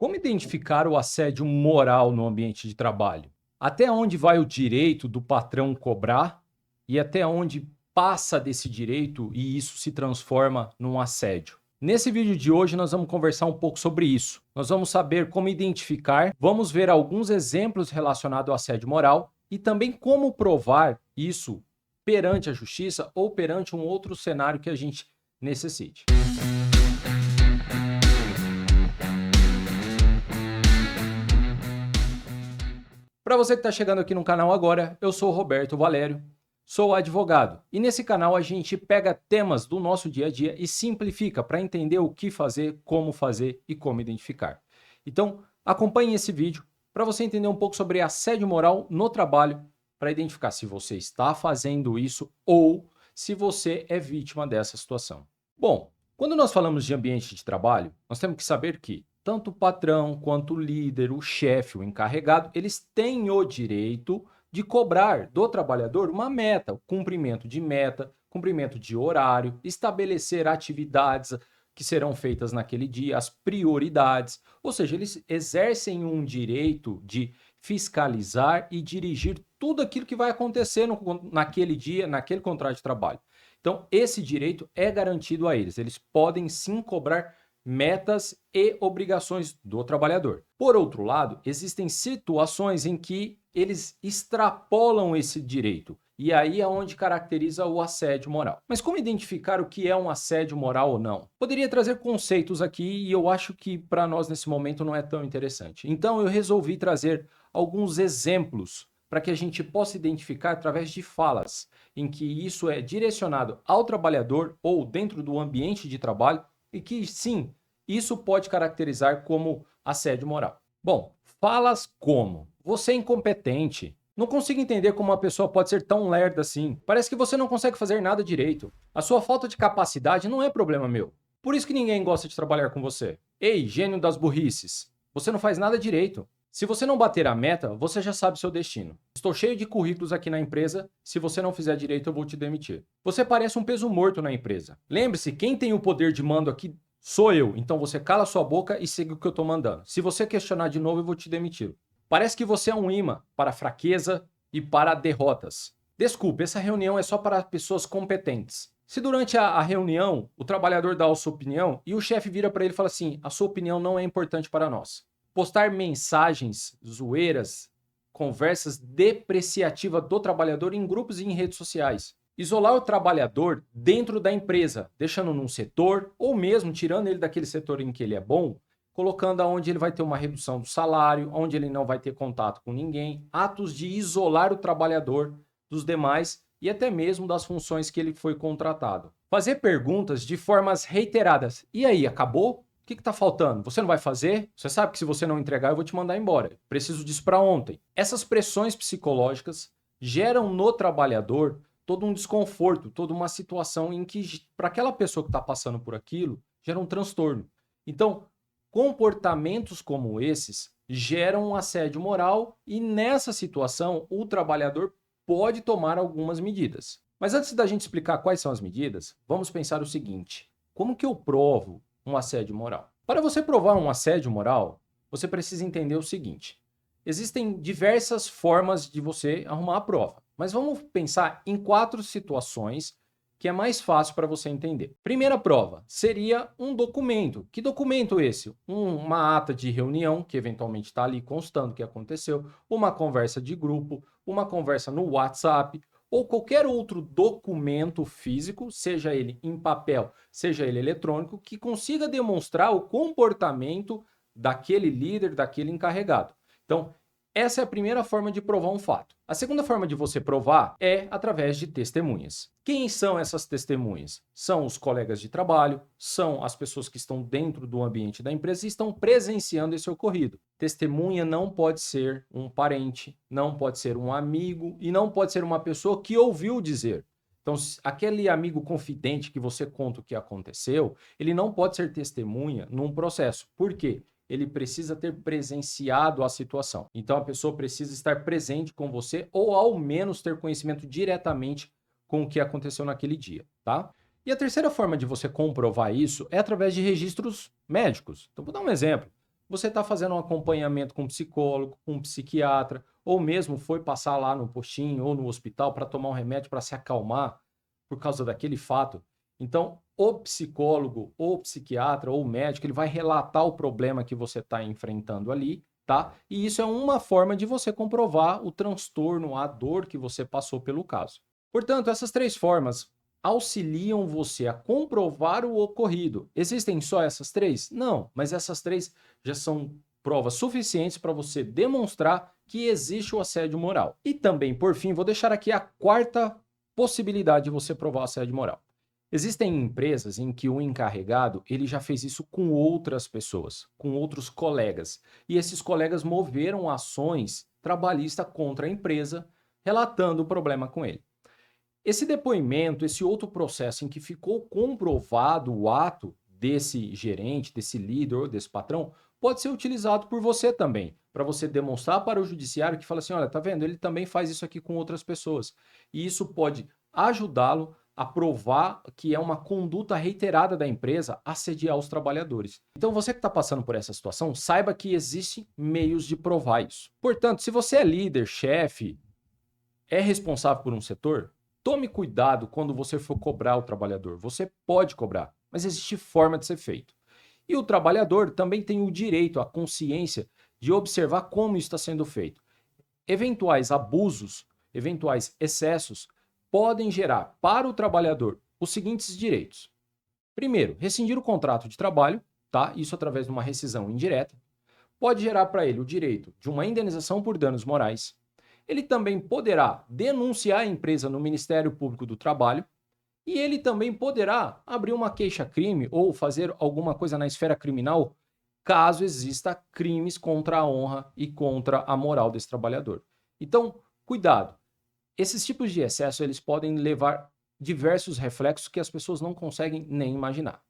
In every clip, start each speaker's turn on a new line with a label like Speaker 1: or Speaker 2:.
Speaker 1: Como identificar o assédio moral no ambiente de trabalho? Até onde vai o direito do patrão cobrar e até onde passa desse direito e isso se transforma num assédio? Nesse vídeo de hoje nós vamos conversar um pouco sobre isso. Nós vamos saber como identificar, vamos ver alguns exemplos relacionados ao assédio moral e também como provar isso perante a justiça ou perante um outro cenário que a gente necessite. Para você que está chegando aqui no canal agora, eu sou o Roberto Valério, sou advogado e nesse canal a gente pega temas do nosso dia a dia e simplifica para entender o que fazer, como fazer e como identificar. Então acompanhe esse vídeo para você entender um pouco sobre assédio moral no trabalho, para identificar se você está fazendo isso ou se você é vítima dessa situação. Bom, quando nós falamos de ambiente de trabalho, nós temos que saber que tanto o patrão quanto o líder, o chefe, o encarregado, eles têm o direito de cobrar do trabalhador uma meta, o cumprimento de horário, estabelecer atividades que serão feitas naquele dia, as prioridades. Ou seja, eles exercem um direito de fiscalizar e dirigir tudo aquilo que vai acontecer naquele dia, naquele contrato de trabalho. Então, esse direito é garantido a eles. Eles podem sim cobrar metas e obrigações do trabalhador. Por outro lado, existem situações em que eles extrapolam esse direito. E aí é onde caracteriza o assédio moral. Mas como identificar o que é um assédio moral ou não? Poderia trazer conceitos aqui e eu acho que para nós nesse momento não é tão interessante. Então eu resolvi trazer alguns exemplos para que a gente possa identificar através de falas, em que isso é direcionado ao trabalhador ou dentro do ambiente de trabalho e que sim, isso pode caracterizar como assédio moral. Bom, falas como: você é incompetente. Não consigo entender como uma pessoa pode ser tão lerda assim. Parece que você não consegue fazer nada direito. A sua falta de capacidade não é problema meu. Por isso que ninguém gosta de trabalhar com você. Ei, gênio das burrices. Você não faz nada direito. Se você não bater a meta, você já sabe seu destino. Estou cheio de currículos aqui na empresa. Se você não fizer direito, eu vou te demitir. Você parece um peso morto na empresa. Lembre-se, quem tem o poder de mando aqui sou eu. Então você cala sua boca e segue o que eu estou mandando. Se você questionar de novo, eu vou te demitir. Parece que você é um imã para a fraqueza e para derrotas. Desculpe, essa reunião é só para pessoas competentes. Se durante a reunião o trabalhador dá a sua opinião e o chefe vira para ele e fala assim: a sua opinião não é importante para nós. Postar mensagens, zoeiras, conversas depreciativas do trabalhador em grupos e em redes sociais. Isolar o trabalhador dentro da empresa, deixando num setor ou mesmo tirando ele daquele setor em que ele é bom, colocando aonde ele vai ter uma redução do salário, onde ele não vai ter contato com ninguém, atos de isolar o trabalhador dos demais e até mesmo das funções que ele foi contratado. Fazer perguntas de formas reiteradas. E aí, acabou? O que está faltando? Você não vai fazer? Você sabe que se você não entregar, eu vou te mandar embora. Preciso disso para ontem. Essas pressões psicológicas geram no trabalhador todo um desconforto, toda uma situação em que, para aquela pessoa que está passando por aquilo, gera um transtorno. Então, comportamentos como esses geram um assédio moral e, nessa situação, o trabalhador pode tomar algumas medidas. Mas antes da gente explicar quais são as medidas, vamos pensar o seguinte: como que eu provo um assédio moral? Para você provar um assédio moral, você precisa entender o seguinte: existem diversas formas de você arrumar a prova, mas vamos pensar em 4 situações que é mais fácil para você entender. Primeira prova seria um documento. Que documento esse? Uma ata de reunião, que eventualmente está ali constando o que aconteceu, uma conversa de grupo, uma conversa no WhatsApp, ou qualquer outro documento físico, seja ele em papel, seja ele eletrônico, que consiga demonstrar o comportamento daquele líder, daquele encarregado. Então, essa é a primeira forma de provar um fato. A segunda forma de você provar é através de testemunhas. Quem são essas testemunhas? São os colegas de trabalho, são as pessoas que estão dentro do ambiente da empresa e estão presenciando esse ocorrido. Testemunha não pode ser um parente, não pode ser um amigo e não pode ser uma pessoa que ouviu dizer. Então, aquele amigo confidente que você conta o que aconteceu, ele não pode ser testemunha num processo. Por quê? Ele precisa ter presenciado a situação. Então, a pessoa precisa estar presente com você ou, ao menos, ter conhecimento diretamente com o que aconteceu naquele dia, tá? E a terceira forma de você comprovar isso é através de registros médicos. Então, vou dar um exemplo. você está fazendo um acompanhamento com um psicólogo, com um psiquiatra, ou mesmo foi passar lá no postinho ou no hospital para tomar um remédio para se acalmar por causa daquele fato. Então, o psicólogo, ou psiquiatra, ou médico, ele vai relatar o problema que você está enfrentando ali, tá? E isso é uma forma de você comprovar o transtorno, a dor que você passou pelo caso. Portanto, essas 3 formas auxiliam você a comprovar o ocorrido. Existem só essas 3? Não, mas essas 3 já são provas suficientes para você demonstrar que existe o assédio moral. E também, por fim, vou deixar aqui a 4ª possibilidade de você provar o assédio moral. Existem empresas em que o encarregado ele já fez isso com outras pessoas, com outros colegas, e esses colegas moveram ações trabalhistas contra a empresa, relatando o problema com ele. Esse depoimento, esse outro processo em que ficou comprovado o ato desse gerente, desse líder ou desse patrão, pode ser utilizado por você também, para você demonstrar para o judiciário que fala assim, olha, tá vendo? Ele também faz isso aqui com outras pessoas. E isso pode ajudá-lo a provar que é uma conduta reiterada da empresa assediar os trabalhadores. Então, você que está passando por essa situação, saiba que existem meios de provar isso. Portanto, se você é líder, chefe, é responsável por um setor, tome cuidado quando você for cobrar o trabalhador. Você pode cobrar, mas existe forma de ser feito. E o trabalhador também tem o direito, a consciência de observar como isso está sendo feito. Eventuais abusos, eventuais excessos podem gerar para o trabalhador os seguintes direitos. Primeiro, rescindir o contrato de trabalho, tá? Isso através de uma rescisão indireta. Pode gerar para ele o direito de uma indenização por danos morais. Ele também poderá denunciar a empresa no Ministério Público do Trabalho e ele também poderá abrir uma queixa-crime ou fazer alguma coisa na esfera criminal caso exista crimes contra a honra e contra a moral desse trabalhador. Então, cuidado. Esses tipos de excesso eles podem levar diversos reflexos que as pessoas não conseguem nem imaginar.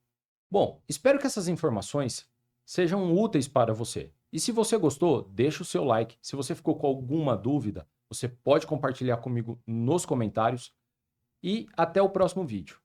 Speaker 1: Bom, espero que essas informações sejam úteis para você. E se você gostou, deixa o seu like. Se você ficou com alguma dúvida, você pode compartilhar comigo nos comentários. E até o próximo vídeo.